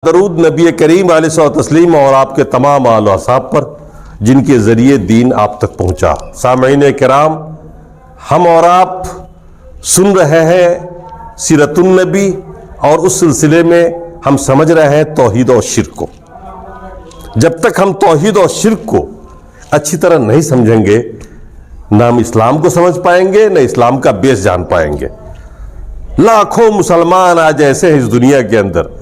درود نبی کریم علیہ الصلوۃ والتسلیم اور آپ کے تمام آل و اصحاب پر جن کے ذریعے دین آپ تک پہنچا۔ سامعین کرام، ہم اور آپ سن رہے ہیں سیرت النبی، اور اس سلسلے میں ہم سمجھ رہے ہیں توحید اور شرک کو۔ جب تک ہم توحید اور شرک کو اچھی طرح نہیں سمجھیں گے، نہ ہم اسلام کو سمجھ پائیں گے، نہ اسلام کا بیس جان پائیں گے۔ لاکھوں مسلمان آج ایسے ہیں اس دنیا کے اندر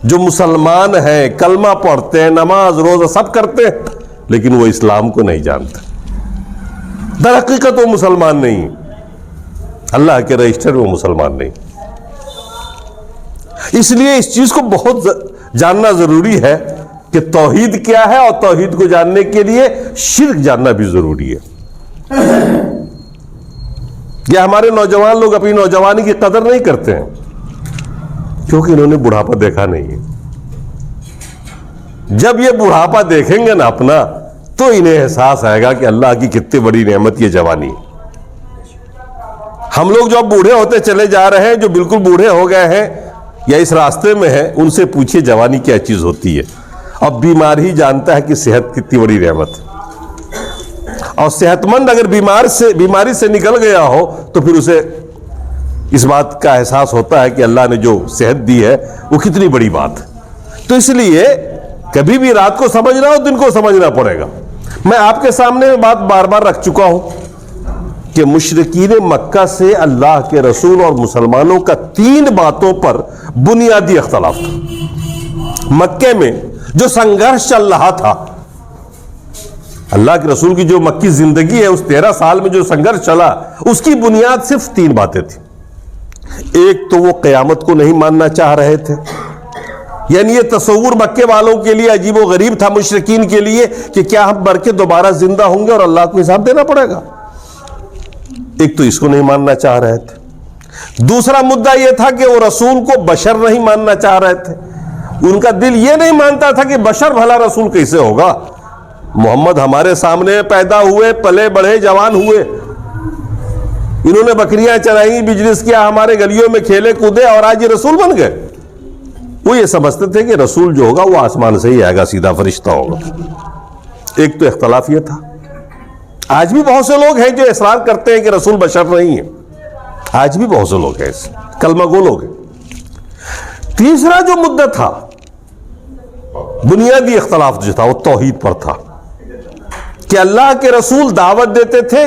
جو مسلمان ہیں، کلمہ پڑھتے ہیں، نماز روزہ سب کرتے ہیں، لیکن وہ اسلام کو نہیں جانتے۔ در حقیقت وہ مسلمان نہیں، اللہ کے رجسٹر میں وہ مسلمان نہیں۔ اس لیے اس چیز کو بہت جاننا ضروری ہے کہ توحید کیا ہے، اور توحید کو جاننے کے لیے شرک جاننا بھی ضروری ہے۔ یہ ہمارے نوجوان لوگ اپنی نوجوانی کی قدر نہیں کرتے ہیں کیونکہ انہوں نے بڑھاپا دیکھا نہیں ہے۔ جب یہ بڑھاپا دیکھیں گے نا اپنا، تو انہیں احساس آئے گا کہ اللہ کی کتنی بڑی نعمت یہ جوانی ہے۔ ہم لوگ جو اب بوڑھے ہوتے چلے جا رہے ہیں، جو بالکل بوڑھے ہو گئے ہیں یا اس راستے میں ہیں، ان سے پوچھئے جوانی کیا چیز ہوتی ہے۔ اب بیمار ہی جانتا ہے کہ صحت کتنی بڑی نعمت ہے، اور صحت مند اگر بیماری سے نکل گیا ہو تو پھر اسے اس بات کا احساس ہوتا ہے کہ اللہ نے جو صحت دی ہے وہ کتنی بڑی بات ہے۔ تو اس لیے کبھی بھی رات کو سمجھنا ہو، دن کو سمجھنا پڑے گا۔ میں آپ کے سامنے بات بار بار رکھ چکا ہوں کہ مشرکین مکہ سے اللہ کے رسول اور مسلمانوں کا 3 باتوں پر بنیادی اختلاف تھا۔ مکے میں جو سنگھرش چل رہا تھا، اللہ کے رسول کی جو مکی زندگی ہے، اس 13 سال میں جو سنگھرش چلا، اس کی بنیاد صرف 3 باتیں تھیں۔ ایک تو وہ قیامت کو نہیں ماننا چاہ رہے تھے، یعنی یہ تصور مکے والوں کے لیے عجیب و غریب تھا، مشرکین کے لیے، کہ کیا ہم مر کے دوبارہ زندہ ہوں گے اور اللہ کو حساب دینا پڑے گا۔ ایک تو اس کو نہیں ماننا چاہ رہے تھے۔ دوسرا مدعا یہ تھا کہ وہ رسول کو بشر نہیں ماننا چاہ رہے تھے۔ ان کا دل یہ نہیں مانتا تھا کہ بشر بھلا رسول کیسے ہوگا۔ محمد ہمارے سامنے پیدا ہوئے، پلے بڑھے، جوان ہوئے، انہوں نے بکریاں چرائیں، بزنس کیا، ہمارے گلیوں میں کھیلے کودے، اور آج یہ رسول بن گئے۔ وہ یہ سمجھتے تھے کہ رسول جو ہوگا وہ آسمان سے ہی آئے گا، سیدھا فرشتہ ہوگا۔ ایک تو اختلاف یہ تھا۔ آج بھی بہت سے لوگ ہیں جو اصرار کرتے ہیں کہ رسول بشر نہیں ہے، آج بھی بہت سے لوگ ہیں ایسے، کلمہ گو لوگ ہیں۔ تیسرا جو مدعا تھا، بنیادی اختلاف جو تھا، وہ توحید پر تھا کہ اللہ کے رسول دعوت دیتے تھے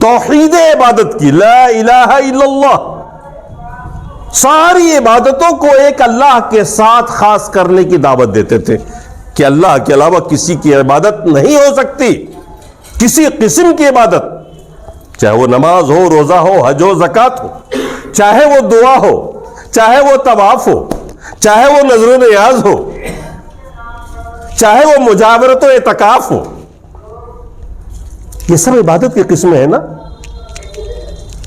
توحید عبادت کی، لا الہ الا اللہ، ساری عبادتوں کو ایک اللہ کے ساتھ خاص کرنے کی دعوت دیتے تھے کہ اللہ کے علاوہ کسی کی عبادت نہیں ہو سکتی، کسی قسم کی عبادت، چاہے وہ نماز ہو، روزہ ہو، حج ہو، زکوٰۃ ہو، چاہے وہ دعا ہو، چاہے وہ طواف ہو، چاہے وہ نذر و نیاز ہو، چاہے وہ مجاورت و اعتکاف ہو، یہ سب عبادت کی قسمیں ہیں نا۔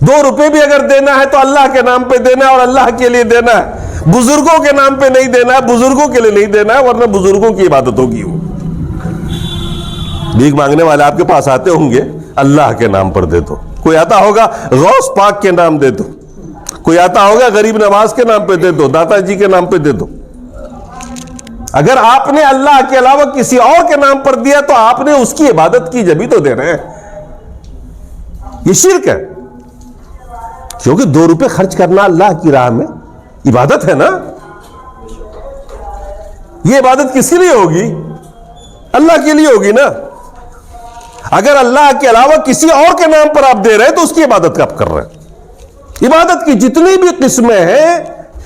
2 روپے بھی اگر دینا ہے تو اللہ کے نام پہ دینا ہے، اور اللہ کے لیے دینا ہے، بزرگوں کے نام پہ نہیں دینا ہے، بزرگوں کے لیے نہیں دینا ہے، ورنہ بزرگوں کی عبادت ہوگی۔ وہ بھیک مانگنے والے آپ کے پاس آتے ہوں گے، اللہ کے نام پر دے دو۔ کوئی آتا ہوگا غوث پاک کے نام دے دو، کوئی آتا ہوگا غریب نواز کے نام پہ دے دو، داتا جی کے نام پہ دے دو۔ اگر آپ نے اللہ کے علاوہ کسی اور کے نام پر دیا تو آپ نے اس کی عبادت کی، جبھی تو دے رہے ہیں۔ یہ شرک ہے، کیونکہ 2 روپے خرچ کرنا اللہ کی راہ میں عبادت ہے نا۔ یہ عبادت کس کے لیے ہوگی؟ اللہ کے لیے ہوگی نا۔ اگر اللہ کے علاوہ کسی اور کے نام پر آپ دے رہے ہیں تو اس کی عبادت کب کر رہے ہیں؟ عبادت کی جتنی بھی قسمیں ہیں،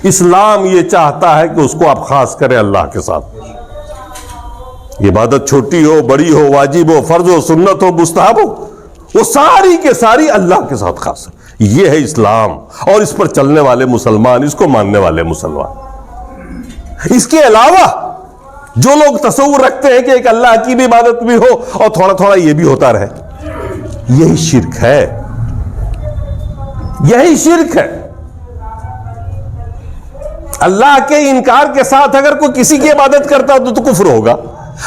اسلام یہ چاہتا ہے کہ اس کو آپ خاص کریں اللہ کے ساتھ۔ عبادت چھوٹی ہو، بڑی ہو، واجب ہو، فرض ہو، سنت ہو، مستحب ہو، وہ ساری کے ساری اللہ کے ساتھ خاص ہے۔ یہ ہے اسلام، اور اس پر چلنے والے مسلمان، اس کو ماننے والے مسلمان۔ اس کے علاوہ جو لوگ تصور رکھتے ہیں کہ ایک اللہ کی بھی عبادت بھی ہو اور تھوڑا تھوڑا یہ بھی ہوتا رہے، یہی شرک ہے، یہی شرک ہے۔ اللہ کے انکار کے ساتھ اگر کوئی کسی کی عبادت کرتا ہے تو کفر ہوگا۔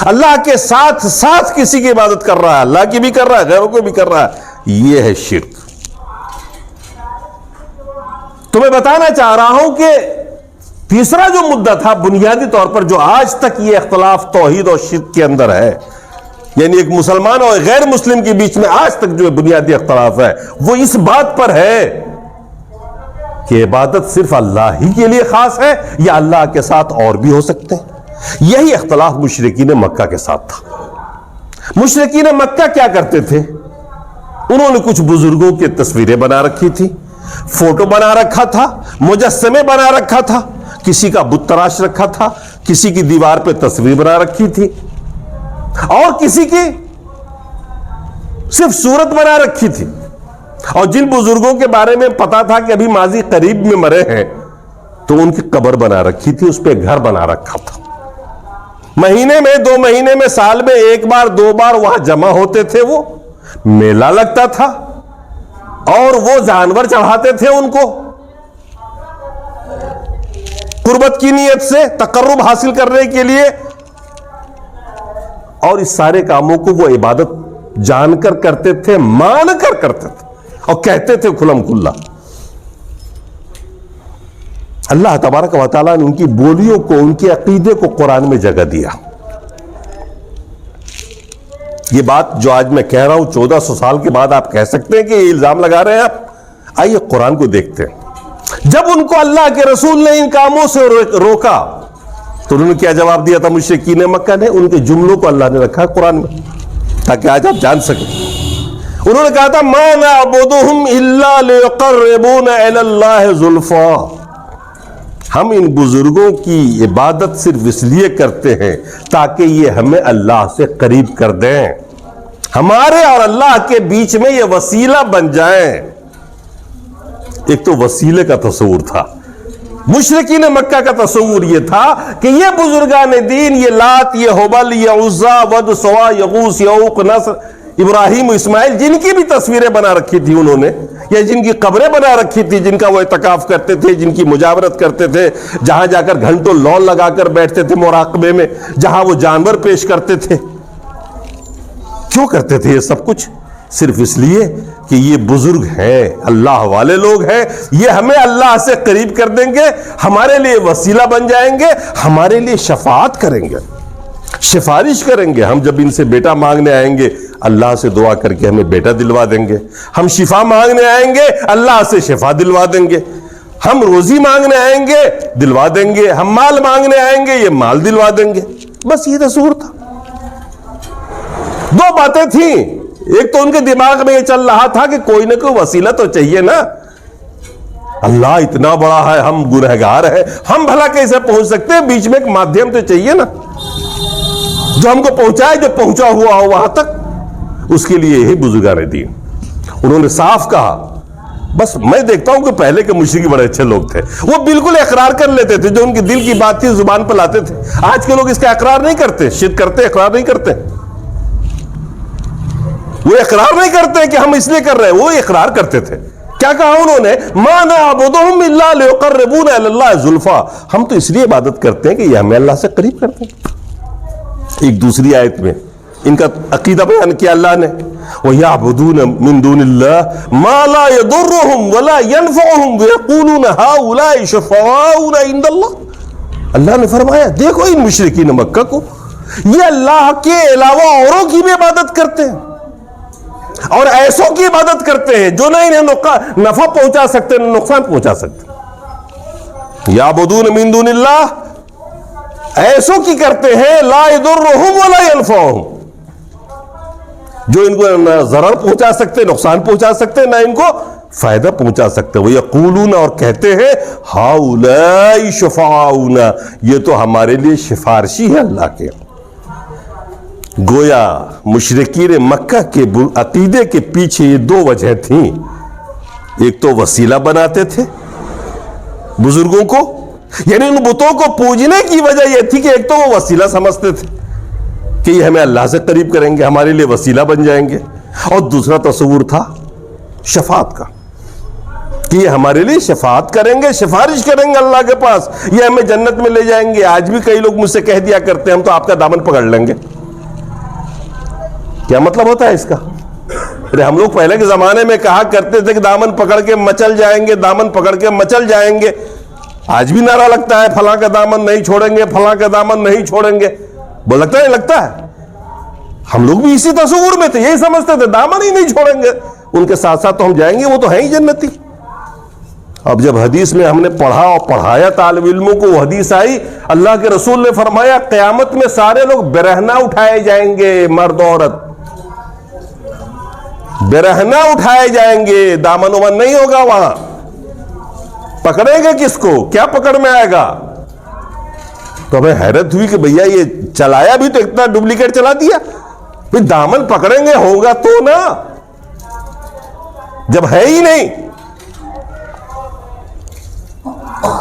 اللہ کے ساتھ ساتھ کسی کی عبادت کر رہا ہے، اللہ کی بھی کر رہا ہے، غیروں کو بھی کر رہا ہے، یہ ہے شرک۔ تو میں بتانا چاہ رہا ہوں کہ تیسرا جو مدعا تھا بنیادی طور پر جو آج تک یہ اختلاف توحید اور شرک کے اندر ہے، یعنی ایک مسلمان اور غیر مسلم کے بیچ میں آج تک جو بنیادی اختلاف ہے وہ اس بات پر ہے کہ عبادت صرف اللہ ہی کے لیے خاص ہے یا اللہ کے ساتھ اور بھی ہو سکتے ہیں۔ یہی اختلاف مشرکین مکہ کے ساتھ تھا۔ مشرکین مکہ کیا کرتے تھے؟ انہوں نے کچھ بزرگوں کی تصویریں بنا رکھی تھی، فوٹو بنا رکھا تھا، مجسمے بنا رکھا تھا، کسی کا بت تراش رکھا تھا، کسی کی دیوار پہ تصویر بنا رکھی تھی، اور کسی کی صرف صورت بنا رکھی تھی۔ اور جن بزرگوں کے بارے میں پتا تھا کہ ابھی ماضی قریب میں مرے ہیں تو ان کی قبر بنا رکھی تھی، اس پہ گھر بنا رکھا تھا۔ مہینے میں، 2 مہینے میں، سال میں 1 بار 2 بار وہاں جمع ہوتے تھے، وہ میلہ لگتا تھا اور وہ جانور چڑھاتے تھے ان کو قربت کی نیت سے، تقرب حاصل کرنے کے لیے، اور اس سارے کاموں کو وہ عبادت جان کر کرتے تھے، مان کر کرتے تھے، اور کہتے تھے کھلم کھلا۔ اللہ تبارک و تعالیٰ نے ان کی بولیوں کو، ان کے عقیدے کو قرآن میں جگہ دیا۔ یہ بات جو آج میں کہہ رہا ہوں 1400 سال کے بعد آپ کہہ سکتے ہیں کہ یہ الزام لگا رہے ہیں آپ؟ آئیے قرآن کو دیکھتے ہیں۔ جب ان کو اللہ کے رسول نے ان کاموں سے روکا تو انہوں نے کیا جواب دیا تھا مشرکین مکہ نے؟ ان کے جملوں کو اللہ نے رکھا قرآن میں تاکہ آج آپ جان سکیں۔ انہوں نے کہا تھا ما نعبدهم الا ليقربونا الى الله زلفى، ہم ان بزرگوں کی عبادت صرف اس لیے کرتے ہیں تاکہ یہ ہمیں اللہ سے قریب کر دیں، ہمارے اور اللہ کے بیچ میں یہ وسیلہ بن جائیں۔ ایک تو وسیلے کا تصور تھا، مشرکین مکہ کا تصور یہ تھا کہ یہ بزرگان دین، یہ لات، یہ حبل، یہ عزا، ود، سوا، یغوث، یعوق، نصر، ابراہیم و اسماعیل، جن کی بھی تصویریں بنا رکھی تھی انہوں نے، یا جن کی قبریں بنا رکھی تھی، جن کا وہ اعتکاف کرتے تھے، جن کی مجاورت کرتے تھے، جہاں جا کر گھنٹوں لون لگا کر بیٹھتے تھے مراقبے میں، جہاں وہ جانور پیش کرتے تھے۔ کیوں کرتے تھے یہ سب کچھ؟ صرف اس لیے کہ یہ بزرگ ہیں، اللہ والے لوگ ہیں، یہ ہمیں اللہ سے قریب کر دیں گے، ہمارے لیے وسیلہ بن جائیں گے، ہمارے لیے شفاعت کریں گے، سفارش کریں گے۔ ہم جب ان سے بیٹا مانگنے آئیں گے اللہ سے دعا کر کے ہمیں بیٹا دلوا دیں گے، ہم شفا مانگنے آئیں گے اللہ سے شفا دلوا دیں گے، ہم روزی مانگنے آئیں گے دلوا دیں گے، ہم مال مانگنے آئیں گے یہ مال دلوا دیں گے۔ بس یہ تصور تھا۔ 2 باتیں تھیں، ایک تو ان کے دماغ میں یہ چل رہا تھا کہ کوئی نہ کوئی وسیلہ تو چاہیے نا، اللہ اتنا بڑا ہے، ہم گنہگار ہیں، ہم بھلا کیسے پہنچ سکتے ہیں؟ بیچ میں ایک مادھیم تو چاہیے نا جو ہم کو پہنچائے، جو پہنچا ہوا ہو وہاں تک۔ اس کے لیے یہی بزرگان دین، انہوں نے صاف کہا۔ بس میں دیکھتا ہوں کہ پہلے کے مشرک بڑے اچھے لوگ تھے، وہ بالکل اقرار کر لیتے تھے، جو ان کے دل کی بات تھی زبان پر لاتے تھے۔ آج کے لوگ اس کا اقرار نہیں کرتے، شرک کرتے، اقرار نہیں کرتے، وہ اقرار نہیں کرتے کہ ہم اس لیے کر رہے ہیں، وہ اقرار کرتے تھے۔ کیا کہا انہوں نے؟ ما نعبدهم الا ليقربونا الى الله زلفى، ہم تو اس لیے عبادت کرتے ہیں کہ یہ ہمیں اللہ سے قریب کرتے ہیں۔ ایک دوسری آیت میں ان کا عقیدہ بیان کیا اللہ نے، وَيَعْبُدُونَ مِن دُونِ اللَّهِ مَا لَا يَضُرُّهُمْ وَلَا يَنْفَعُهُمْ وَيَقُولُونَ هَؤُلَاءِ شُفَعَاؤُنَا عِندَ اللَّهِ۔ اللہ نے فرمایا دیکھو ان مشرکین مکہ کو، یہ اللہ کے علاوہ اوروں کی بھی عبادت کرتے ہیں اور ایسوں کی عبادت کرتے ہیں جو نہ انہیں نفع پہنچا سکتے نہ نقصان پہنچا سکتے۔ یعبدون من دون اللہ، ایسوں کی کرتے ہیں، لا یضرهم ولا ينفعهم، جو ان کو نہ ضرر پہنچا سکتے، نقصان پہنچا سکتے، نہ ان کو فائدہ پہنچا سکتے۔ وہ یقولون، اور کہتے ہیں، ہؤلاء شفعاؤنا، یہ تو ہمارے لیے سفارشی ہے اللہ کے۔ گویا مشرکین مکہ کے عقیدے کے پیچھے یہ 2 وجہ تھیں، ایک تو وسیلہ بناتے تھے بزرگوں کو، یعنی ان بتوں کو پوجنے کی وجہ یہ تھی کہ ایک تو وہ وسیلہ سمجھتے تھے کہ یہ ہمیں اللہ سے قریب کریں گے، ہمارے لیے وسیلہ بن جائیں گے، اور دوسرا تصور تھا شفاعت کا کہ یہ ہمارے لیے شفاعت کریں گے، سفارش کریں گے اللہ کے پاس، یہ ہمیں جنت میں لے جائیں گے۔ آج بھی کئی لوگ مجھ سے کہہ دیا کرتے ہیں ہم تو آپ کا دامن پکڑ لیں گے۔ کیا مطلب ہوتا ہے اس کا؟ ہم لوگ پہلے کے زمانے میں کہا کرتے تھے کہ دامن پکڑ کے مچل جائیں گے، دامن پکڑ کے مچل جائیں گے، آج بھی نعرہ لگتا ہے فلاں کا دامن نہیں چھوڑیں گے، فلاں کا دامن نہیں چھوڑیں گے، وہ لگتا ہے ہم لوگ بھی اسی تصور میں تھے، یہی سمجھتے تھے دامن ہی نہیں چھوڑیں گے، ان کے ساتھ ساتھ تو ہم جائیں گے، وہ تو ہیں ہی جنتی۔ اب جب حدیث میں ہم نے پڑھا اور پڑھایا طالب علموں کو، وہ حدیث آئی، اللہ کے رسول نے فرمایا قیامت میں سارے لوگ برہنہ اٹھائے جائیں گے، مرد عورت برہنہ اٹھائے جائیں گے، دامن ومن نہیں ہوگا وہاں۔ پکڑیں گے کس کو؟ کیا پکڑ میں آئے گا؟ تو ہمیں حیرت ہوئی کہ بھیا یہ چلایا بھی تو اتنا ڈپلیکیٹ چلا دیا، بھئی دامن پکڑیں گے ہوگا تو نا، جب ہے ہی نہیں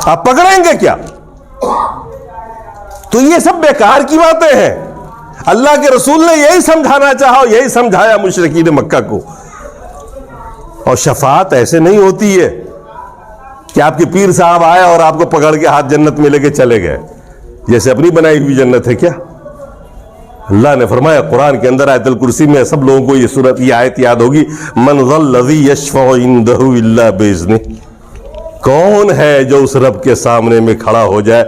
آپ پکڑیں گے کیا؟ تو یہ سب بیکار کی باتیں ہیں۔ اللہ کے رسول نے یہی سمجھانا چاہا، یہی سمجھایا مشرکین مکہ کو۔ اور شفاعت ایسے نہیں ہوتی ہے کہ آپ کے پیر صاحب آئے اور آپ کو پکڑ کے ہاتھ جنت میں لے کے چلے گئے، جیسے اپنی بنائی ہوئی جنت ہے کیا؟ اللہ نے فرمایا قرآن کے اندر آیت الکرسی میں، سب لوگوں کو یہ آیت یاد ہوگی، من ذا الذی یشفع عندہ الا باذنہ، کون ہے جو اس رب کے سامنے میں کھڑا ہو جائے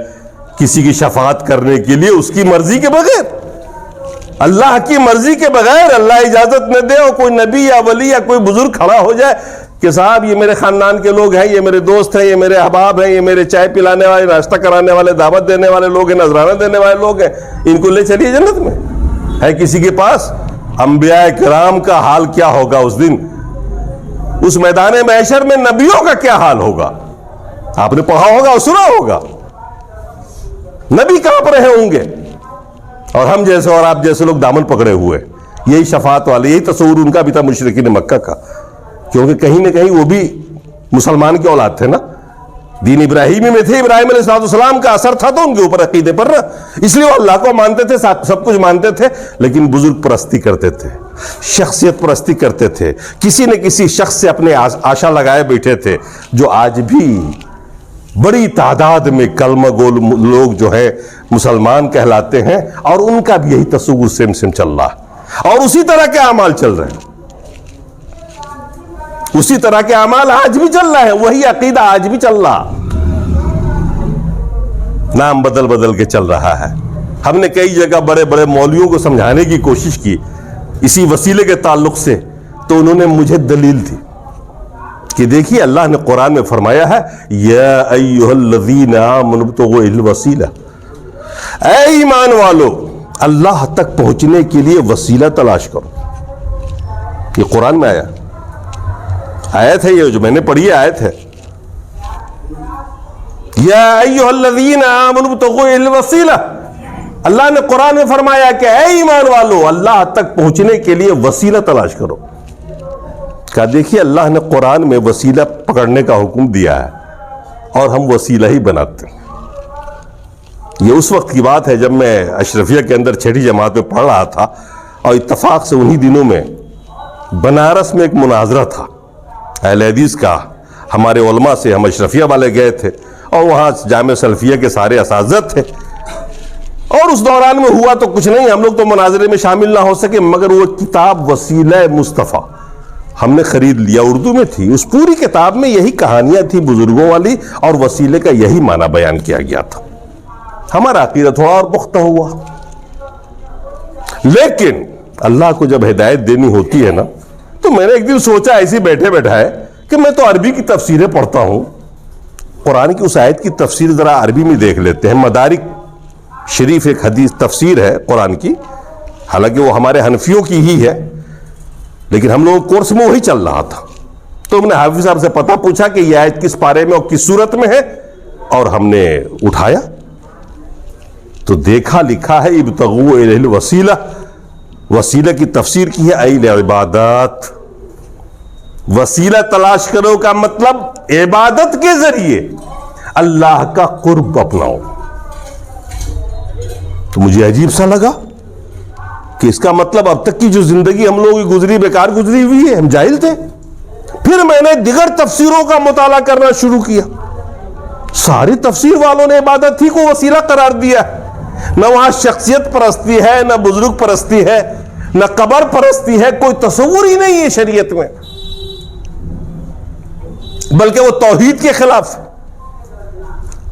کسی کی شفاعت کرنے کے لیے اس کی مرضی کے بغیر؟ اللہ کی مرضی کے بغیر اللہ اجازت نہ دے اور کوئی نبی یا ولی یا کوئی بزرگ کھڑا ہو جائے کہ صاحب یہ میرے خاندان کے لوگ ہیں، یہ میرے دوست ہیں، یہ میرے احباب ہیں، یہ میرے چائے پلانے والے، ناشتہ کرانے والے، دعوت دینے والے لوگ ہیں، نذرانہ دینے والے لوگ ہیں، ان کو لے چلیے جنت میں، ہے کسی کے پاس؟ انبیاء کرام کا حال کیا ہوگا اس دن؟ اس میدان محشر میں نبیوں کا کیا حال ہوگا؟ آپ نے پڑھا ہوگا اور سنا ہوگا، نبی کہاں پر رہے ہوں گے، اور ہم جیسے اور آپ جیسے لوگ دامن پکڑے ہوئے۔ یہی شفاعت والے، یہی تصور ان کا بھی تھا مشرکین مکہ کا، کیونکہ کہیں نہ کہیں وہ بھی مسلمان کے اولاد تھے نا، دین ابراہیمی میں تھے، ابراہیم علیہ السلام کا اثر تھا تو ان کے اوپر عقیدے پر نا، اس لیے وہ اللہ کو مانتے تھے، سب کچھ مانتے تھے، لیکن بزرگ پرستی کرتے تھے، شخصیت پرستی کرتے تھے، کسی نہ کسی شخص سے اپنے آشا لگائے بیٹھے تھے، جو آج بھی بڑی تعداد میں کلمہ گول لوگ جو ہے مسلمان کہلاتے ہیں، اور ان کا بھی یہی تصور سیم چل رہا ہے، اور اسی طرح کے اعمال چل رہے ہیں، اسی طرح کے اعمال آج بھی چل رہے ہیں، وہی عقیدہ آج بھی چل رہا، نام بدل بدل کے چل رہا ہے۔ ہم نے کئی جگہ بڑے بڑے مولویوں کو سمجھانے کی کوشش کی اسی وسیلے کے تعلق سے، تو انہوں نے مجھے دلیل دی کہ دیکھیے اللہ نے قرآن میں فرمایا ہے، یا ایھا الذین آمنوا ابتغوا الوسیلہ، اے ایمان والو اللہ تک پہنچنے کے لیے وسیلہ تلاش کرو۔ یہ قرآن میں آیا آیت ہے، یہ جو میں نے پڑھی ہے آیت ہے، یا ایھا الذین آمنوا ابتغوا الوسیلہ، اللہ نے قرآن میں فرمایا کہ اے ایمان والو اللہ تک پہنچنے کے لیے وسیلہ تلاش کرو۔ کہا دیکھیے اللہ نے قرآن میں وسیلہ پکڑنے کا حکم دیا ہے، اور ہم وسیلہ ہی بناتے ہیں۔ یہ اس وقت کی بات ہے جب میں اشرفیہ کے اندر 6ٹھی جماعت میں پڑھ رہا تھا، اور اتفاق سے انہی دنوں میں بنارس میں ایک مناظرہ تھا اہل حدیث کا، ہمارے علماء سے ہم اشرفیہ والے گئے تھے، اور وہاں جامعہ سلفیہ کے سارے اساتذہ تھے، اور اس دوران میں ہوا تو کچھ نہیں، ہم لوگ تو مناظرے میں شامل نہ ہو سکے، مگر وہ کتاب وسیلہ مصطفیٰ ہم نے خرید لیا، اردو میں تھی، اس پوری کتاب میں یہی کہانیاں تھی بزرگوں والی، اور وسیلے کا یہی معنی بیان کیا گیا تھا۔ ہمارا عقیدہ تھوڑا اور پختہ ہوا، لیکن اللہ کو جب ہدایت دینی ہوتی ہے نا، تو میں نے ایک دن سوچا ایسے بیٹھے بیٹھائے کہ میں تو عربی کی تفسیریں پڑھتا ہوں، قرآن کی اس آیت کی تفسیر ذرا عربی میں دیکھ لیتے ہیں۔ مدارک شریف ایک حدیث تفسیر ہے قرآن کی، حالانکہ وہ ہمارے حنفیوں کی ہی ہے، لیکن ہم لوگ کورس میں وہی چل رہا تھا، تو ہم نے حافظ صاحب سے پتہ پوچھا کہ یہ آیت کس پارے میں اور کس صورت میں ہے، اور ہم نے اٹھایا تو دیکھا لکھا ہے ابتغوا الیہ الوسیلہ، وسیلہ کی تفسیر کی ہے ای العبادات، وسیلہ تلاش کرو کا مطلب عبادت کے ذریعے اللہ کا قرب اپناؤ۔ تو مجھے عجیب سا لگا کہ اس کا مطلب اب تک کی جو زندگی ہم لوگوں کی گزری بیکار گزری ہوئی ہے، ہم جاہل تھے۔ پھر میں نے دیگر تفسیروں کا مطالعہ کرنا شروع کیا، ساری تفسیر والوں نے عبادت ہی کو وسیلہ قرار دیا، نہ وہاں شخصیت پرستی ہے، نہ بزرگ پرستی ہے، نہ قبر پرستی ہے، کوئی تصور ہی نہیں ہے شریعت میں، بلکہ وہ توحید کے خلاف۔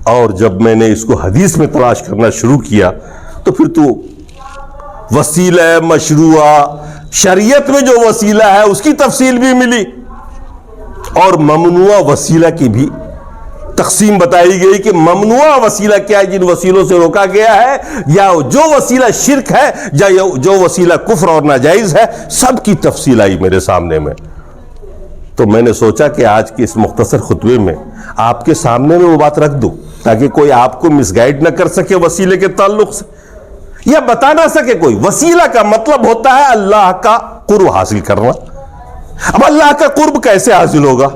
اور جب میں نے اس کو حدیث میں تلاش کرنا شروع کیا تو پھر تو وسیلہ مشروعہ، شریعت میں جو وسیلہ ہے اس کی تفصیل بھی ملی، اور ممنوع وسیلہ کی بھی تقسیم بتائی گئی کہ ممنوع وسیلہ کیا ہے، جن وسیلوں سے روکا گیا ہے، یا جو وسیلہ شرک ہے، یا جو وسیلہ کفر اور ناجائز ہے، سب کی تفصیل آئی میرے سامنے میں۔ تو میں نے سوچا کہ آج کے اس مختصر خطبے میں آپ کے سامنے میں وہ بات رکھ دوں تاکہ کوئی آپ کو مس گائیڈ نہ کر سکے وسیلے کے تعلق سے، یا بتا نہ سکے کوئی۔ وسیلہ کا مطلب ہوتا ہے اللہ کا قرب حاصل کرنا۔ اب اللہ کا قرب کیسے حاصل ہوگا؟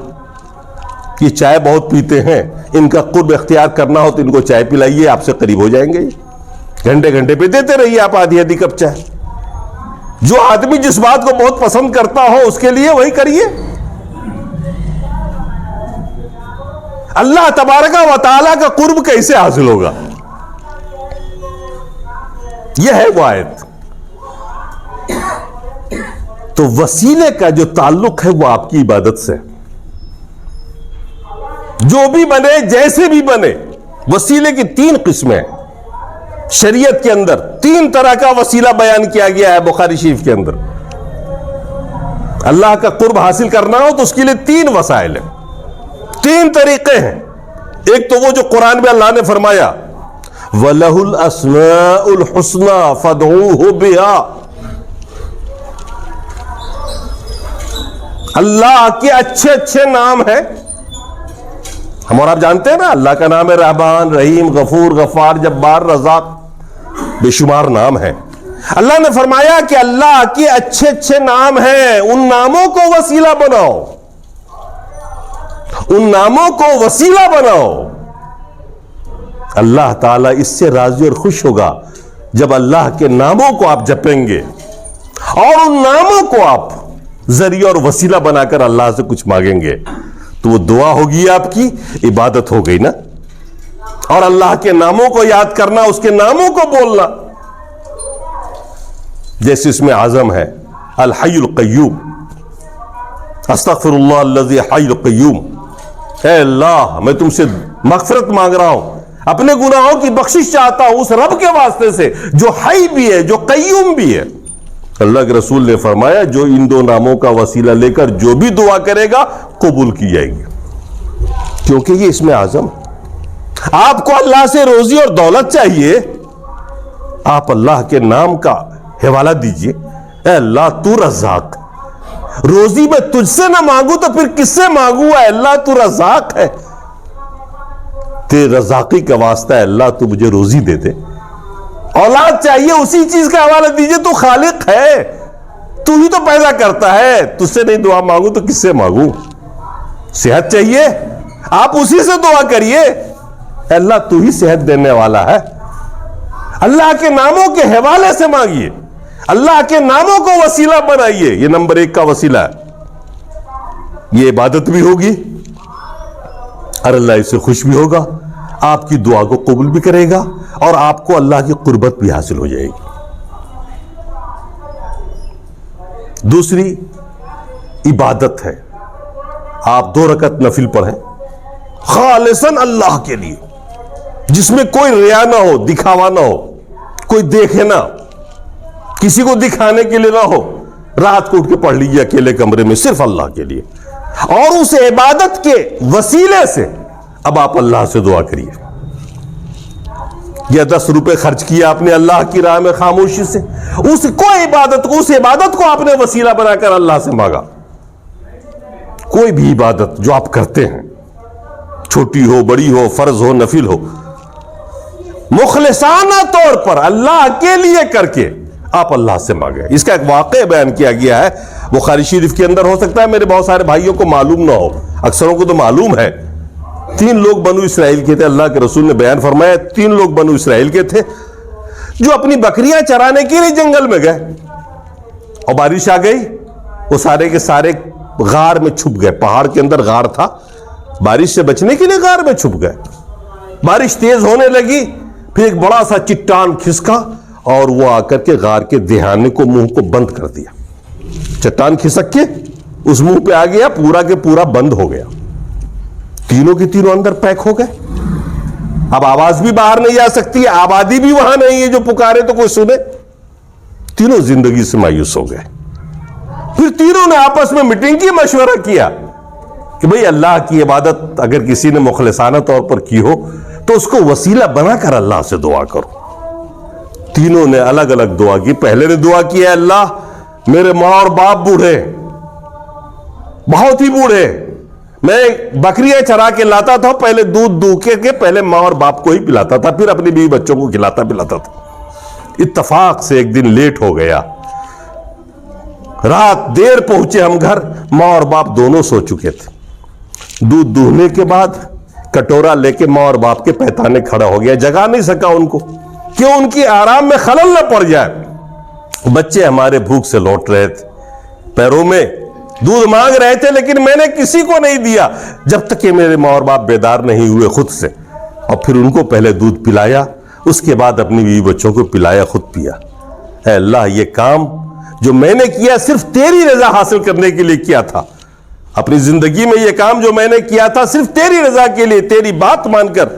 یہ چائے بہت پیتے ہیں، ان کا قرب اختیار کرنا ہو تو ان کو چائے پلائیے، آپ سے قریب ہو جائیں گے۔ گھنٹے گھنٹے پہ دیتے رہیے آپ آدھی آدھی کپ چائے۔ جو آدمی جس بات کو بہت پسند کرتا ہو اس کے لیے وہی کریے۔ اللہ تبارک و تعالیٰ کا قرب کیسے حاصل ہوگا؟ یہ ہے وہ آیت۔ تو وسیلے کا جو تعلق ہے وہ آپ کی عبادت سے، جو بھی بنے جیسے بھی بنے۔ وسیلے کی 3 قسمیں شریعت کے اندر، 3 طرح کا وسیلہ بیان کیا گیا ہے بخاری شریف کے اندر۔ اللہ کا قرب حاصل کرنا ہو تو اس کے لیے 3 وسائل ہیں، 3 طریقے ہیں۔ ایک تو وہ جو قرآن میں اللہ نے فرمایا وَلَهُ الْأَسْمَاءُ الْحُسْنَى فَادْعُوهُ بِهَا، اللہ کے اچھے اچھے نام ہیں۔ ہم اور آپ جانتے ہیں نا، اللہ کا نام ہے رحمان، رحیم، غفور، غفار، جبار، رزاق، بے شمار نام ہیں۔ اللہ نے فرمایا کہ اللہ کے اچھے اچھے نام ہیں، ان ناموں کو وسیلہ بناؤ، ان ناموں کو وسیلہ بناؤ۔ اللہ تعالیٰ اس سے راضی اور خوش ہوگا جب اللہ کے ناموں کو آپ جپیں گے اور ان ناموں کو آپ ذریعہ اور وسیلہ بنا کر اللہ سے کچھ مانگیں گے، تو وہ دعا ہوگی، آپ کی عبادت ہو گئی نا۔ اور اللہ کے ناموں کو یاد کرنا، اس کے ناموں کو بولنا، جیسے اس میں اعظم ہے الحی القیوم، استغفر اللہ الذی حی القیوم، اے اللہ میں تم سے مغفرت مانگ رہا ہوں، اپنے گناہوں کی بخشش چاہتا ہوں اس رب کے واسطے سے جو حی بھی ہے، جو قیوم بھی ہے۔ اللہ کے رسول نے فرمایا جو ان 2 ناموں کا وسیلہ لے کر جو بھی دعا کرے گا قبول کی جائے گی، کیونکہ یہ اس میں اعظم ہے۔ آپ کو اللہ سے روزی اور دولت چاہیے، آپ اللہ کے نام کا حوالہ دیجئے، اے اللہ تو رزاق، روزی میں تجھ سے نہ مانگوں تو پھر کس سے مانگوں؟ اے اللہ تو رزاق ہے، تیرے رزاقی کا واسطہ ہے اللہ تو مجھے روزی دے دے۔ اولاد چاہیے، اسی چیز کا حوالہ دیجئے، تو خالق ہے، تو ہی تو پیدا کرتا ہے، تجھ سے نہیں دعا مانگوں تو کس سے مانگوں؟ صحت چاہیے، آپ اسی سے دعا کریے، اے اللہ تو ہی صحت دینے والا ہے۔ اللہ کے ناموں کے حوالے سے مانگیے، اللہ کے ناموں کو وسیلہ بنائیے، یہ نمبر 1 کا وسیلہ ہے۔ یہ عبادت بھی ہوگی اور اللہ اس سے خوش بھی ہوگا، آپ کی دعا کو قبول بھی کرے گا اور آپ کو اللہ کی قربت بھی حاصل ہو جائے گی۔ دوسری عبادت ہے، آپ 2 رکعت نفل پڑھیں خالصاً اللہ کے لیے، جس میں کوئی ریا نہ ہو، دکھاوا نہ ہو، کوئی دیکھے نہ، کسی کو دکھانے کے لیے نہ ہو۔ رات کو اٹھ کے پڑھ لیجیے اکیلے کمرے میں صرف اللہ کے لیے، اور اس عبادت کے وسیلے سے اب آپ اللہ سے دعا کریے۔ یا 10 روپے خرچ کیا آپ نے اللہ کی راہ میں خاموشی سے، اس عبادت کو آپ نے وسیلہ بنا کر اللہ سے مانگا۔ کوئی بھی عبادت جو آپ کرتے ہیں، چھوٹی ہو بڑی ہو، فرض ہو نفل ہو، مخلصانہ طور پر اللہ کے لیے کر کے آپ اللہ سے مانگیں۔ اس کا ایک واقعہ بیان کیا گیا ہے بخاری شریف کے اندر، ہو سکتا ہے میرے بہت سارے بھائیوں کو معلوم نہ ہو، اکثروں کو تو معلوم ہے۔ 3 لوگ بنو اسرائیل کے تھے، اللہ کے رسول نے بیان فرمایا 3 لوگ بنو اسرائیل کے تھے جو اپنی بکریاں چرانے کے لیے جنگل میں گئے، اور بارش آ گئی، وہ سارے کے سارے غار میں چھپ گئے۔ پہاڑ کے اندر غار تھا، بارش سے بچنے کے لیے غار میں چھپ گئے۔ بارش تیز ہونے لگی، پھر ایک بڑا سا چٹان کھسکا اور وہ آ کر کے غار کے دہانے کو، منہ کو بند کر دیا۔ چٹان کھسک کے اس منہ پہ آ گیا، پورا کے پورا بند ہو گیا، تینوں کے تینوں اندر پیک ہو گئے۔ اب آواز بھی باہر نہیں جا سکتی ہے, آبادی بھی وہاں نہیں ہے جو پکارے تو کوئی سنے. تینوں زندگی سے مایوس ہو گئے. پھر تینوں نے آپس میں میٹنگ کی, مشورہ کیا کہ بھئی اللہ کی عبادت اگر کسی نے مخلصانہ طور پر کی ہو تو اس کو وسیلہ بنا کر اللہ سے دعا کرو. تینوں نے الگ الگ دعا کی. پہلے نے دعا کی, اے اللہ میرے ماں اور باپ بوڑھے, بہت ہی بوڑھے, میں بکریاں چرا کے لاتا تھا, پہلے دودھ دو کے پہلے ماں اور باپ کو ہی پلاتا تھا, پھر اپنی بیوی بچوں کو کھلاتا پلاتا تھا. اتفاق سے ایک دن لیٹ ہو گیا, رات دیر پہنچے ہم گھر, ماں اور باپ دونوں سو چکے تھے. دودھ دوہنے کے بعد کٹورا لے کے ماں اور باپ کے پیتانے کھڑا ہو گیا, جگا نہیں سکا ان کو, کیوں ان کی آرام میں خلل نہ پڑ جائے. بچے ہمارے بھوک سے لوٹ رہے تھے, پیروں میں دودھ مانگ رہے تھے, لیکن میں نے کسی کو نہیں دیا جب تک کہ میرے ماں اور باپ بیدار نہیں ہوئے خود سے. اور پھر ان کو پہلے دودھ پلایا, اس کے بعد اپنی بیوی بچوں کو پلایا, خود پیا. اے اللہ یہ کام جو میں نے کیا صرف تیری رضا حاصل کرنے کے لیے کیا تھا. اپنی زندگی میں یہ کام جو میں نے کیا تھا صرف تیری رضا کے لیے, تیری بات مان کر.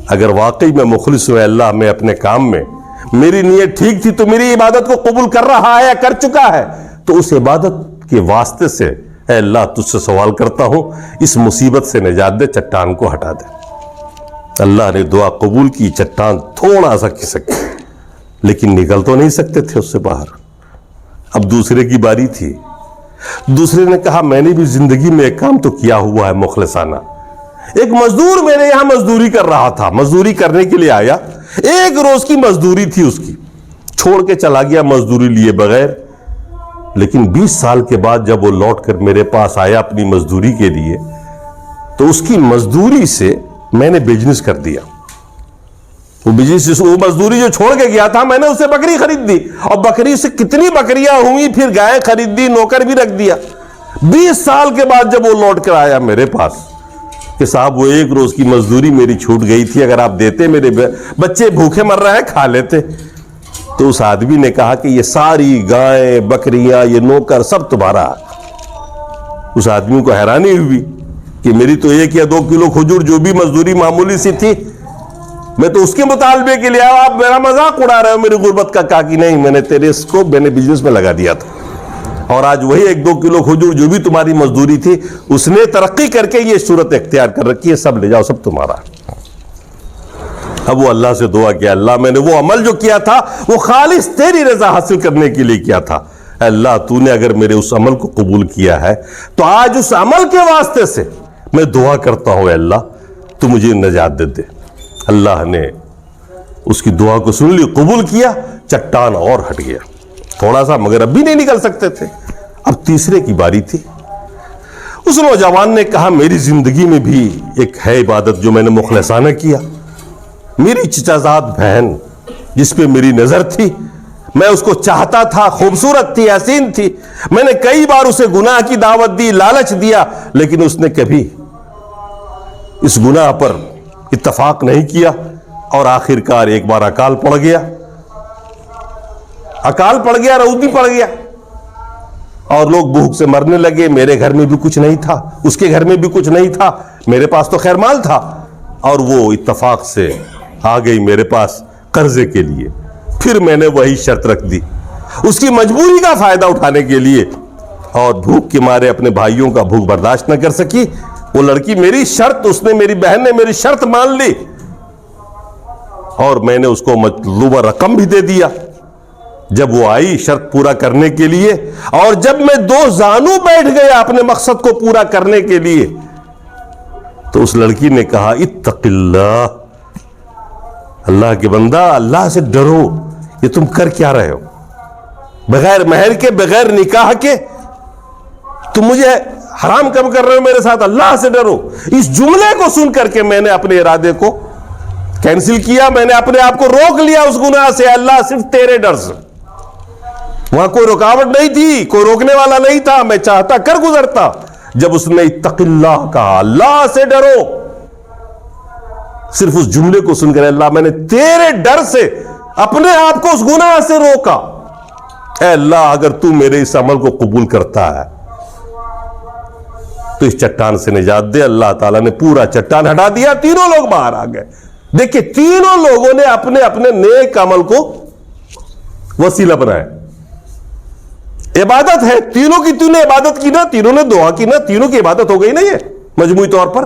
اگر واقعی میں مخلص ہوں اللہ میں اپنے کام میں, میری نیت ٹھیک تھی تو میری عبادت کو قبول کر رہا ہے, کر چکا ہے, تو اس عبادت کے واسطے سے اے اللہ تجھ سے سوال کرتا ہوں اس مصیبت سے نجات دے, چٹان کو ہٹا دے. اللہ نے دعا قبول کی. چٹان تھوڑا سا کھسک, لیکن نکل تو نہیں سکتے تھے اس سے باہر. اب دوسرے کی باری تھی. دوسرے نے کہا میں نے بھی زندگی میں ایک کام تو کیا ہوا ہے مخلصانہ. ایک مزدور میرے یہاں مزدوری کر رہا تھا, مزدوری کرنے کے لیے آیا, ایک روز کی مزدوری تھی اس کی, چھوڑ کے چلا گیا مزدوری لیے بغیر. لیکن 20 سال کے بعد جب وہ لوٹ کر میرے پاس آیا اپنی مزدوری کے لیے, تو اس کی مزدوری سے میں نے بزنس کر دیا. وہ مزدوری جو چھوڑ کے گیا تھا, میں نے اسے بکری خرید دی, اور بکری سے کتنی بکریاں ہوئی, پھر گائے خرید دی, نوکر بھی رکھ دیا. 20 سال کے بعد جب وہ لوٹ کر آیا میرے پاس کہ صاحب وہ ایک روز کی مزدوری میری چھوٹ گئی تھی, اگر آپ دیتے میرے بچے بھوکے مر رہے ہیں کھا لیتے. تو اس آدمی نے کہا کہ یہ ساری گائیں بکریاں یہ نوکر سب تمہارا. اس آدمی کو حیرانی ہوئی کہ میری تو 1 یا 2 کلو کھجور جو بھی مزدوری معمولی سی تھی, میں تو اس کے مطالبے کے لیے آیا, آپ میرا مذاق اڑا رہے ہو میری غربت کا. کہا کہ نہیں, میں نے تیرے اس کو میں نے بزنس میں لگا دیا تھا, اور آج وہی 1-2 کلو کھجور جو بھی تمہاری مزدوری تھی اس نے ترقی کر کے یہ صورت اختیار کر رکھی ہے, سب لے جاؤ, سب تمہارا. اب وہ اللہ سے دعا کیا, اللہ میں نے وہ عمل جو کیا تھا وہ خالص تیری رضا حاصل کرنے کے لیے کیا تھا. اللہ تو نے اگر میرے اس عمل کو قبول کیا ہے تو آج اس عمل کے واسطے سے میں دعا کرتا ہوں اے اللہ تو مجھے نجات دے دے. اللہ نے اس کی دعا کو سن لی, قبول کیا, چٹان اور ہٹ گیا تھوڑا سا, مگر اب بھی نہیں نکل سکتے تھے. اب تیسرے کی باری تھی. اس نوجوان نے کہا میری زندگی میں بھی ایک ہے عبادت جو میں نے مخلصانہ کیا. میری چچا زاد بہن جس پہ میری نظر تھی, میں اس کو چاہتا تھا, خوبصورت تھی, حسین تھی, میں نے کئی بار اسے گناہ کی دعوت دی, لالچ دیا, لیکن اس نے کبھی اس گناہ پر اتفاق نہیں کیا. اور آخر کار ایک بار اکال پڑ گیا, رعودی پڑ گیا, اور لوگ بھوک سے مرنے لگے. میرے گھر میں بھی کچھ نہیں تھا, اس کے گھر میں بھی کچھ نہیں تھا, میرے پاس تو خیر مال تھا, اور وہ اتفاق سے آ گئی میرے پاس قرضے کے لیے. پھر میں نے وہی شرط رکھ دی اس کی مجبوری کا فائدہ اٹھانے کے لیے, اور بھوک کے مارے اپنے بھائیوں کا بھوک برداشت نہ کر سکی. وہ لڑکی میری شرط, اس نے میری بہن نے میری شرط مان لی, اور میں نے اس کو مطلوبہ رقم بھی دے دیا. جب وہ آئی شرط پورا کرنے کے لیے, اور جب میں 2 زانو بیٹھ گیا اپنے مقصد کو پورا کرنے کے لیے, تو اس لڑکی نے کہا اتق اللہ, اللہ کے بندہ اللہ سے ڈرو. یہ تم کر کیا رہے ہو؟ بغیر مہر کے, بغیر نکاح کے تم مجھے حرام کم کر رہے ہو میرے ساتھ, اللہ سے ڈرو. اس جملے کو سن کر کے میں نے اپنے ارادے کو کینسل کیا, میں نے اپنے آپ کو روک لیا اس گناہ سے. اللہ صرف تیرے ڈر سے, وہاں کوئی رکاوٹ نہیں تھی, کوئی روکنے والا نہیں تھا, میں چاہتا کر گزرتا. جب اس نے اتق اللہ کہا, اللہ سے ڈرو, صرف اس جملے کو سن کر اللہ میں نے تیرے ڈر سے اپنے آپ کو اس گناہ سے روکا. اے اللہ اگر تو میرے اس عمل کو قبول کرتا ہے تو اس چٹان سے نجات دے۔ اللہ تعالیٰ نے پورا چٹان ہٹا دیا، تینوں لوگ باہر آ گئے۔ دیکھیں تینوں لوگوں نے اپنے اپنے نیک عمل کو وسیلہ بنایا۔ عبادت ہے، تینوں کی تینوں عبادت کی نا، تینوں نے دعا کی نا، تینوں کی عبادت ہو گئی نا یہ مجموعی طور پر۔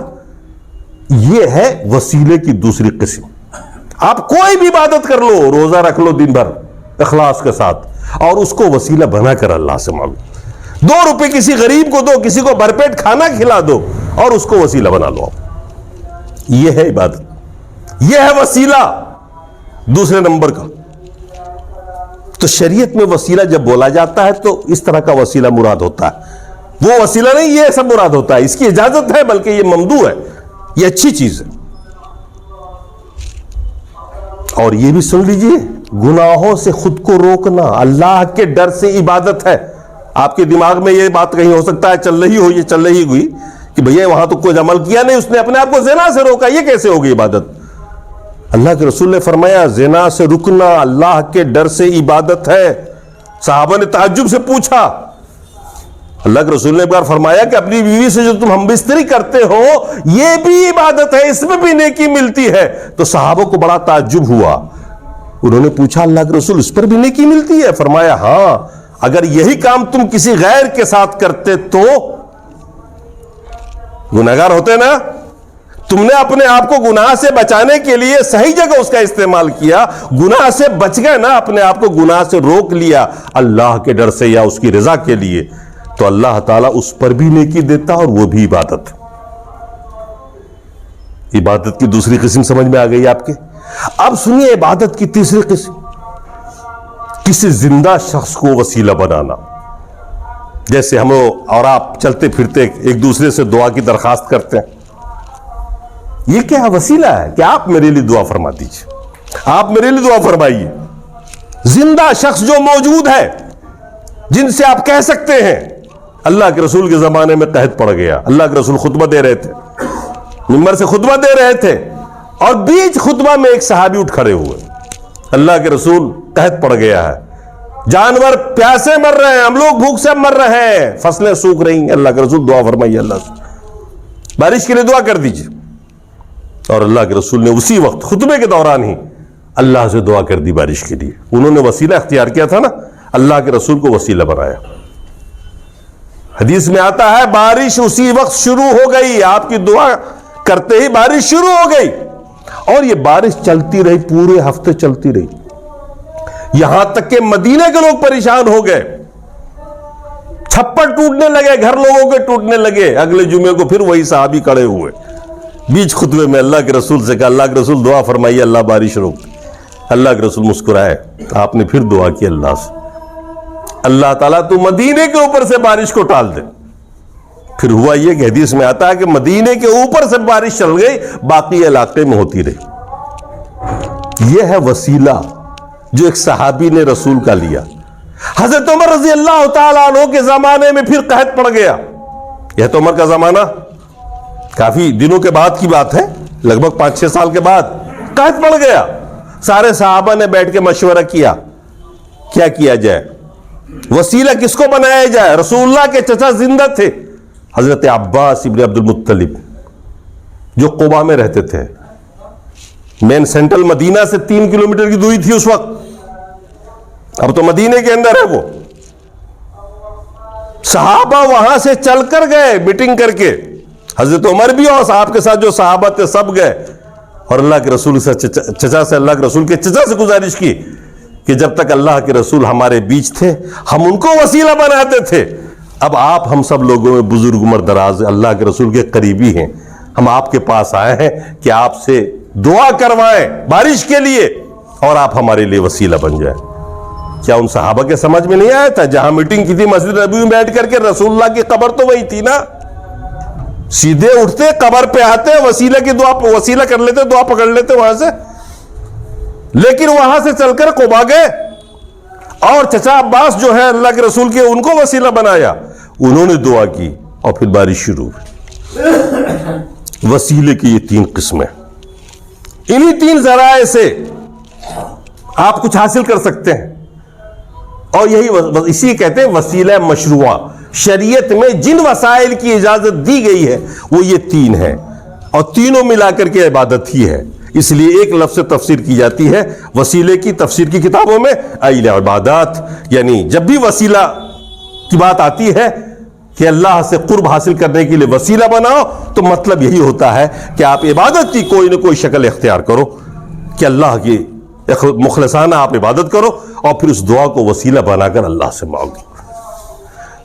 یہ ہے وسیلے کی دوسری قسم۔ آپ کوئی بھی عبادت کر لو، روزہ رکھ لو دن بھر اخلاص کے ساتھ، اور اس کو وسیلہ بنا کر اللہ سے مانگو۔ 2 روپے کسی غریب کو دو، کسی کو بھرپیٹ کھانا کھلا دو، اور اس کو وسیلہ بنا لو۔ یہ ہے عبادت، یہ ہے وسیلہ دوسرے نمبر کا۔ تو شریعت میں وسیلہ جب بولا جاتا ہے تو اس طرح کا وسیلہ مراد ہوتا ہے، وہ وسیلہ نہیں یہ سب مراد ہوتا ہے۔ اس کی اجازت ہے، بلکہ یہ ممدوح ہے، یہ اچھی چیز ہے۔ اور یہ بھی سن لیجئے، گناہوں سے خود کو روکنا اللہ کے ڈر سے عبادت ہے۔ آپ کے دماغ میں یہ بات کہیں ہو سکتا ہے چل رہی ہو، یہ چل رہی ہوئی کہ بھیا وہاں تو کوئی عمل کیا نہیں، اس نے اپنے آپ کو زنا سے روکا، یہ کیسے ہوگی عبادت؟ اللہ کے رسول نے فرمایا زنا سے رکنا اللہ کے ڈر سے عبادت ہے۔ صحابہ نے تعجب سے پوچھا، اللہ کے رسول نے ایک بار فرمایا کہ اپنی بیوی سے جو تم ہم بستری کرتے ہو یہ بھی عبادت ہے، اس میں بھی نیکی ملتی ہے۔ تو صحابہ کو بڑا تعجب ہوا، انہوں نے پوچھا اللہ کے رسول اس پر بھی نیکی ملتی ہے؟ فرمایا ہاں، اگر یہی کام تم کسی غیر کے ساتھ کرتے تو گناہگار ہوتے نا۔ تم نے اپنے آپ کو گناہ سے بچانے کے لیے صحیح جگہ اس کا استعمال کیا، گناہ سے بچ گئے نا، اپنے آپ کو گناہ سے روک لیا اللہ کے ڈر سے یا اس کی رضا کے لیے، تو اللہ تعالیٰ اس پر بھی نیکی دیتا، اور وہ بھی عبادت۔ عبادت کی دوسری قسم سمجھ میں آ گئی آپ کے؟ اب سنیے عبادت کی تیسری قسم، کسی زندہ شخص کو وسیلہ بنانا۔ جیسے ہم اور آپ چلتے پھرتے ایک دوسرے سے دعا کی درخواست کرتے ہیں، یہ کیا وسیلہ ہے کہ آپ میرے لیے دعا فرما دیجیے، آپ میرے لیے دعا فرمائیے۔ زندہ شخص جو موجود ہے، جن سے آپ کہہ سکتے ہیں۔ اللہ کے رسول کے زمانے میں قحط پڑ گیا، اللہ کے رسول خطبہ دے رہے تھے، منبر سے خطبہ دے رہے تھے، اور بیچ خطبہ میں ایک صحابی اٹھ کھڑے ہوئے، اللہ کے رسول قحط پڑ گیا ہے، جانور پیاسے مر رہے ہیں، ہم لوگ بھوک سے مر رہے ہیں، فصلیں سوکھ رہی ہیں، اللہ کے رسول دعا فرمائیے، اللہ سے بارش کے لیے دعا کر دیجیے۔ اور اللہ کے رسول نے اسی وقت خطبے کے دوران ہی اللہ سے دعا کر دی بارش کے لیے۔ انہوں نے وسیلہ اختیار کیا تھا نا، اللہ کے رسول کو وسیلہ بنایا۔ حدیث میں آتا ہے بارش اسی وقت شروع ہو گئی، آپ کی دعا کرتے ہی بارش شروع ہو گئی، اور یہ بارش چلتی رہی، پورے ہفتے چلتی رہی، یہاں تک کہ مدینے کے لوگ پریشان ہو گئے، چھپر ٹوٹنے لگے، گھر لوگوں کے ٹوٹنے لگے۔ اگلے جمعے کو پھر وہی صحابی کھڑے ہوئے، بیچ خطبے میں اللہ کے رسول سے کہا اللہ کے رسول دعا فرمائیے اللہ بارش روک۔ اللہ کے رسول مسکرائے، آپ نے پھر دعا کی اللہ سے، اللہ تعالیٰ تو مدینے کے اوپر سے بارش کو ٹال دے۔ پھر ہوا یہ کہ حدیث میں آتا ہے کہ مدینے کے اوپر سے بارش چل گئی، باقی علاقے میں ہوتی رہی۔ یہ ہے وسیلہ جو ایک صحابی نے رسول کا لیا۔ حضرت عمر رضی اللہ تعالیٰ عنہ کے زمانے میں پھر قحط پڑ گیا۔ یہ تو عمر کا زمانہ کافی دنوں کے بعد کی بات ہے، لگ بھگ 5-6 سال کے بعد قحط پڑ گیا۔ سارے صحابہ نے بیٹھ کے مشورہ کیا، کیا کیا جائے، وسیلہ کس کو بنایا جائے۔ رسول اللہ کے چچا زندہ تھے، حضرت عباس ابن عبد المطلب، جو قباء میں رہتے تھے، مین سینٹرل مدینہ سے 3 کلومیٹر کی دوری تھی اس وقت، اب تو مدینے کے اندر ہے وہ۔ صحابہ وہاں سے چل کر گئے میٹنگ کر کے، حضرت عمر بھی اور صاحب کے ساتھ جو صحابہ تھے سب گئے، اور اللہ کے رسول سے چچا سے اللہ کے رسول کے چچا سے گزارش کی کہ جب تک اللہ کے رسول ہمارے بیچ تھے ہم ان کو وسیلہ بناتے تھے، اب آپ ہم سب لوگوں میں بزرگ عمر دراز اللہ کے رسول کے قریبی ہیں، ہم آپ کے پاس آئے ہیں کہ آپ سے دعا کروائیں بارش کے لیے، اور آپ ہمارے لیے وسیلہ بن جائیں۔ کیا ان صحابہ کے سمجھ میں نہیں آیا تھا؟ جہاں میٹنگ کی تھی مسجد نبوی میں بیٹھ کر کے، رسول اللہ کی قبر تو وہی تھی نا، سیدھے اٹھتے قبر پہ آتے، وسیلہ کی دعا، وسیلہ کر لیتے، دعا پکڑ لیتے وہاں سے، لیکن وہاں سے چل کر قباء گئے، اور چچا عباس جو ہے اللہ کے رسول کے، ان کو وسیلہ بنایا، انہوں نے دعا کی، اور پھر بارش شروع ہوئی۔ وسیلے کی یہ 3 قسمیں، انہی 3 ذرائع سے آپ کچھ حاصل کر سکتے ہیں، اور یہی اسی کہتے ہیں وسیلہ مشروع۔ شریعت میں جن وسائل کی اجازت دی گئی ہے وہ یہ تین ہیں، اور تینوں ملا کر کے عبادت ہی ہے. اس لیے ایک لفظ سے تفسیر کی جاتی ہے وسیلے کی. تفسیر کی کتابوں میں ایل عبادات، یعنی جب بھی وسیلہ کی بات آتی ہے کہ اللہ سے قرب حاصل کرنے کے لیے وسیلہ بناؤ، تو مطلب یہی ہوتا ہے کہ آپ عبادت کی کوئی نہ کوئی شکل اختیار کرو کہ اللہ کی مخلصانہ آپ عبادت کرو، اور پھر اس دعا کو وسیلہ بنا کر اللہ سے مانگو.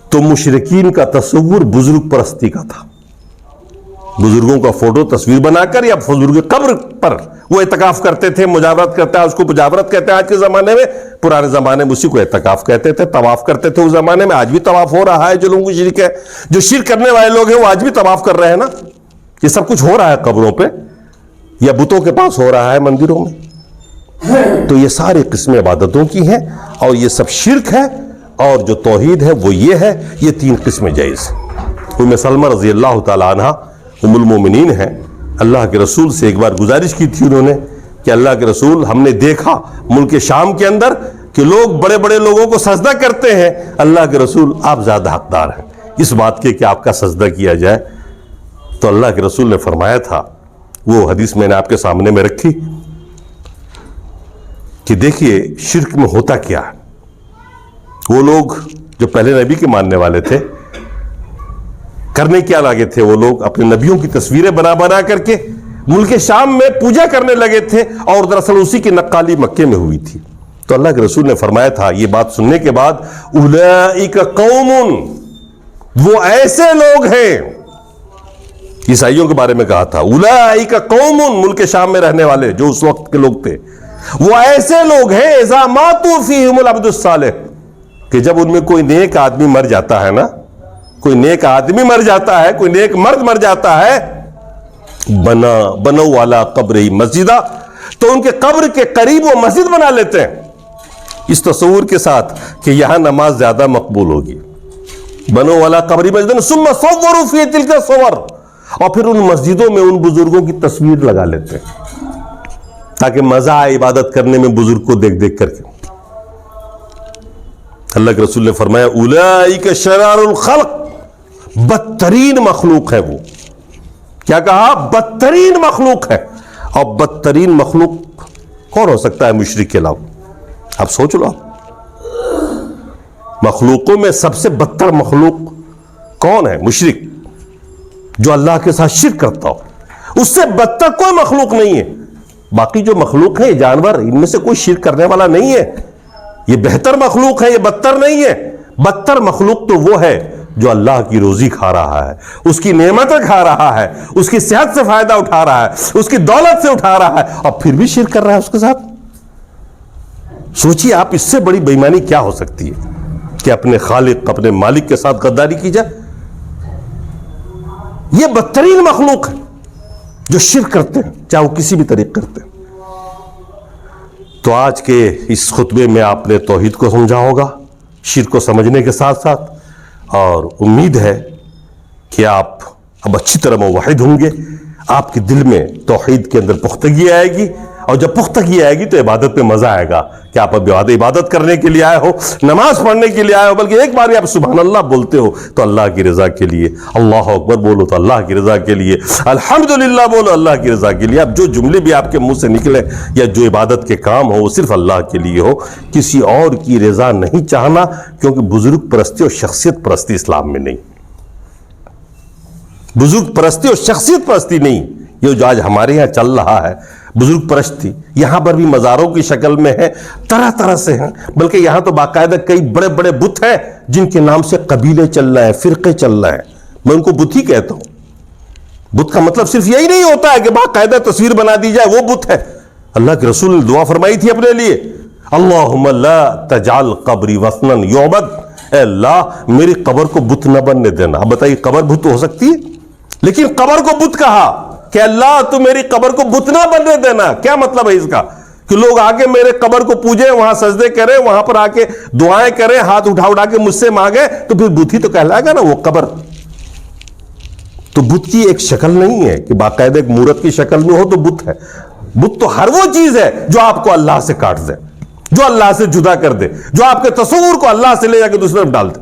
تو مشرکین کا تصور بزرگ پرستی کا تھا. بزرگوں کا فوٹو تصویر بنا کر یا بزرگ قبر پر وہ اعتکاف کرتے تھے، مجاورت کرتے ہیں، اس کو مجاورت کہتے ہیں آج کے زمانے میں. پرانے زمانے میں اسی کو اعتکاف کہتے تھے. طواف کرتے تھے اس زمانے میں. آج بھی طواف ہو رہا ہے. جو لوگوں کو شرک ہے، جو شرک کرنے والے لوگ ہیں، وہ آج بھی طواف کر رہے ہیں نا. یہ سب کچھ ہو رہا ہے قبروں پہ یا بتوں کے پاس ہو رہا ہے مندروں میں. تو یہ ساری قسمیں عبادتوں کی ہیں، اور یہ سب شرک ہے. اور جو توحید ہے وہ یہ ہے. یہ تین قسمیں جائز ہیں. ام سلمہ رضی اللہ تعالی عنہ ام المومنین ہیں. اللہ کے رسول سے ایک بار گزارش کی تھی انہوں نے کہ اللہ کے رسول، ہم نے دیکھا ملک شام کے اندر کہ لوگ بڑے بڑے لوگوں کو سجدہ کرتے ہیں. اللہ کے رسول، آپ زیادہ حقدار ہیں اس بات کے کہ آپ کا سجدہ کیا جائے. تو اللہ کے رسول نے فرمایا تھا، وہ حدیث میں نے آپ کے سامنے میں رکھی، کہ دیکھیے شرک میں ہوتا کیا ہے. وہ لوگ جو پہلے نبی کے ماننے والے تھے، کرنے کیا لگے تھے؟ وہ لوگ اپنے نبیوں کی تصویریں بنا بنا کر کے ملک شام میں پوجا کرنے لگے تھے، اور دراصل اسی کی نقالی مکے میں ہوئی تھی. تو اللہ کے رسول نے فرمایا تھا یہ بات سننے کے بعد، اولئک قوم، وہ ایسے لوگ ہیں. عیسائیوں کے بارے میں کہا تھا اولئک قوم، ملک شام میں رہنے والے جو اس وقت کے لوگ تھے، وہ ایسے لوگ ہیں اذا ماتوا فیہم العبد الصالح، کہ جب ان میں کوئی نیک آدمی مر جاتا ہے نا، کوئی نیک آدمی مر جاتا ہے، کوئی نیک مرد مر جاتا ہے، بنو والا قبر ہی مسجدہ، تو ان کے قبر کے قریب وہ مسجد بنا لیتے ہیں، اس تصور کے ساتھ کہ یہاں نماز زیادہ مقبول ہوگی. بنو والا قبر ہی مسجد ثم صوروا فی تلک الصور، اور پھر ان مسجدوں میں ان بزرگوں کی تصویر لگا لیتے ہیں تاکہ مزہ آئے عبادت کرنے میں بزرگ کو دیکھ دیکھ کر کے. اللہ کے رسول نے فرمایا اولئک شرار الخلق، بدترین مخلوق ہے وہ. کیا کہا؟ بدترین مخلوق ہے. اور بدترین مخلوق کون ہو سکتا ہے مشرک کے علاوہ؟ آپ سوچ لو، مخلوقوں میں سب سے بدتر مخلوق کون ہے؟ مشرک، جو اللہ کے ساتھ شرک کرتا ہو. اس سے بدتر کوئی مخلوق نہیں ہے. باقی جو مخلوق ہیں، جانور، ان میں سے کوئی شرک کرنے والا نہیں ہے. یہ بہتر مخلوق ہے، یہ بدتر نہیں ہے. بدتر مخلوق تو وہ ہے جو اللہ کی روزی کھا رہا ہے، اس کی نعمتیں کھا رہا ہے، اس کی صحت سے فائدہ اٹھا رہا ہے، اس کی دولت سے اٹھا رہا ہے، اور پھر بھی شرک کر رہا ہے اس کے ساتھ. سوچیے آپ، اس سے بڑی بے ایمانی کیا ہو سکتی ہے کہ اپنے خالق، اپنے مالک کے ساتھ غداری کی جائے. یہ بدترین مخلوق ہے جو شرک کرتے ہیں، چاہے وہ کسی بھی طریقے کرتے ہیں. تو آج کے اس خطبے میں آپ نے توحید کو سمجھا ہوگا، شرک کو سمجھنے کے ساتھ ساتھ، اور امید ہے کہ آپ اب اچھی طرح موحد ہوں گے. آپ کے دل میں توحید کے اندر پختگی آئے گی، اور جب پختگی آئے گی تو عبادت میں مزہ آئے گا کہ آپ اب عبادت کرنے کے لیے آئے ہو، نماز پڑھنے کے لیے آئے ہو، بلکہ ایک بار آپ سبحان اللہ بولتے ہو تو اللہ کی رضا کے لیے، اللہ اکبر بولو تو اللہ کی رضا کے لیے، الحمدللہ بولو اللہ کی رضا کے لیے. اب جو جملے بھی آپ کے منہ سے نکلے یا جو عبادت کے کام ہو وہ صرف اللہ کے لیے ہو، کسی اور کی رضا نہیں چاہنا، کیونکہ بزرگ پرستی اور شخصیت پرستی اسلام میں نہیں. بزرگ پرستی اور شخصیت پرستی نہیں. یہ جو آج ہمارے یہاں چل رہا ہے بزرگ پرستی، یہاں پر بھی مزاروں کی شکل میں ہے، طرح طرح سے ہیں. بلکہ یہاں تو باقاعدہ کئی بڑے بڑے بت ہیں جن کے نام سے قبیلے چل رہے ہیں، فرقے چل رہے ہیں. میں ان کو بت ہی کہتا ہوں. بت کا مطلب صرف یہی نہیں ہوتا ہے کہ باقاعدہ تصویر بنا دی جائے وہ بت ہے. اللہ کے رسول نے دعا فرمائی تھی اپنے لیے، اللہم لا تجعل قبری وثنا یعبد، اے اللہ میری قبر کو بت نہ بننے دینا. اب بتائیے قبر بت ہو سکتی ہے؟ لیکن قبر کو بت کہا کہ اللہ تو میری قبر کو بت نہ بننے دینا. کیا مطلب ہے اس کا؟ کہ لوگ آ کے میرے قبر کو پوجیں، وہاں سجدے کریں، وہاں پر آ کے دعائیں کریں، ہاتھ اٹھا اٹھا کے مجھ سے مانگے، تو پھر بت ہی تو کہلائے گا نا وہ قبر. تو بت کی ایک شکل نہیں ہے کہ باقاعدہ ایک مورت کی شکل میں ہو تو بت ہے. بت تو ہر وہ چیز ہے جو آپ کو اللہ سے کاٹ دے، جو اللہ سے جدا کر دے، جو آپ کے تصور کو اللہ سے لے جا کے دوسری طرف ڈال دے.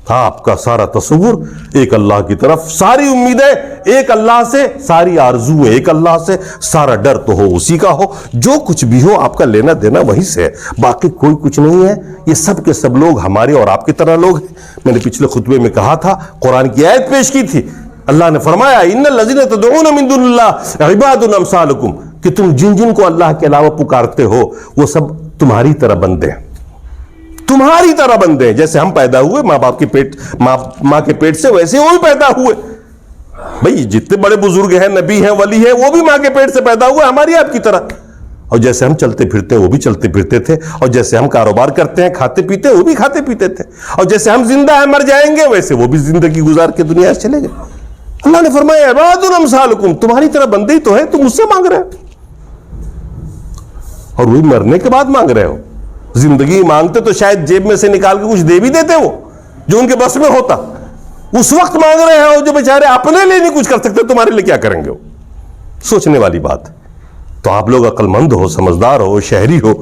آپ کا سارا تصور ایک اللہ کی طرف، ساری امیدیں ایک اللہ سے، ساری آرزویں ایک اللہ سے، سارا ڈر تو ہو اسی کا ہو، جو کچھ بھی ہو آپ کا لینا دینا وہی سے ہے، باقی کوئی کچھ نہیں ہے۔ یہ سب کے سب لوگ ہمارے اور آپ کی طرح لوگ ہیں۔ میں نے پچھلے خطبے میں کہا تھا، قرآن کی آیت پیش کی تھی، اللہ نے فرمایا ان الذین تدعون من دون اللہ عباد امثالکم، کہ تم جن جن کو اللہ کے علاوہ پکارتے ہو وہ سب تمہاری طرح بندے ہیں، تمہاری طرح بندے ہیں۔ جیسے ہم پیدا ہوئے ماں باپ کے پیٹ، ماں کے پیٹ سے، ویسے وہ بھی پیدا ہوئے۔ بھئی جتنے بڑے بزرگ ہیں، نبی ہیں، ولی ہیں، وہ بھی ماں کے پیٹ سے پیدا ہوئے ہماری آپ کی طرح۔ اور جیسے ہم چلتے پھرتے وہ بھی چلتے پھرتے تھے، اور جیسے ہم کاروبار کرتے ہیں، کھاتے پیتے، وہ بھی کھاتے پیتے تھے، اور جیسے ہم زندہ ہیں مر جائیں گے ویسے وہ بھی زندگی گزار کے دنیا سے چلے گئے۔ اللہ نے فرمایا عباد امثالکم، تمہاری طرح بندے ہی تو ہیں، تم مجھ سے مانگ رہے ہو، اور وہی مرنے کے بعد مانگ رہے ہو۔ زندگی مانگتے تو شاید جیب میں سے نکال کے کچھ دے بھی دیتے وہ، جو ان کے بس میں ہوتا۔ اس وقت مانگ رہے ہیں جو بیچارے اپنے لیے نہیں کچھ کر سکتے، تمہارے لیے کیا کریں گے وہ؟ سوچنے والی بات ہے۔ تو آپ لوگ عقل مند ہو، سمجھدار ہو، شہری ہو،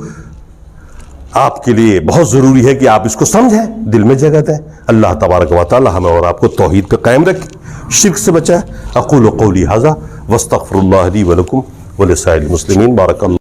آپ کے لیے بہت ضروری ہے کہ آپ اس کو سمجھیں، دل میں جگہ دیں۔ اللہ تبارک و تعالی ہمیں اور آپ کو توحید پہ قائم رکھے، شرک سے بچائے۔ اقول قولی ھذا واستغفر اللہ لی ولکم ولسائر المسلمین۔ بارک اللہ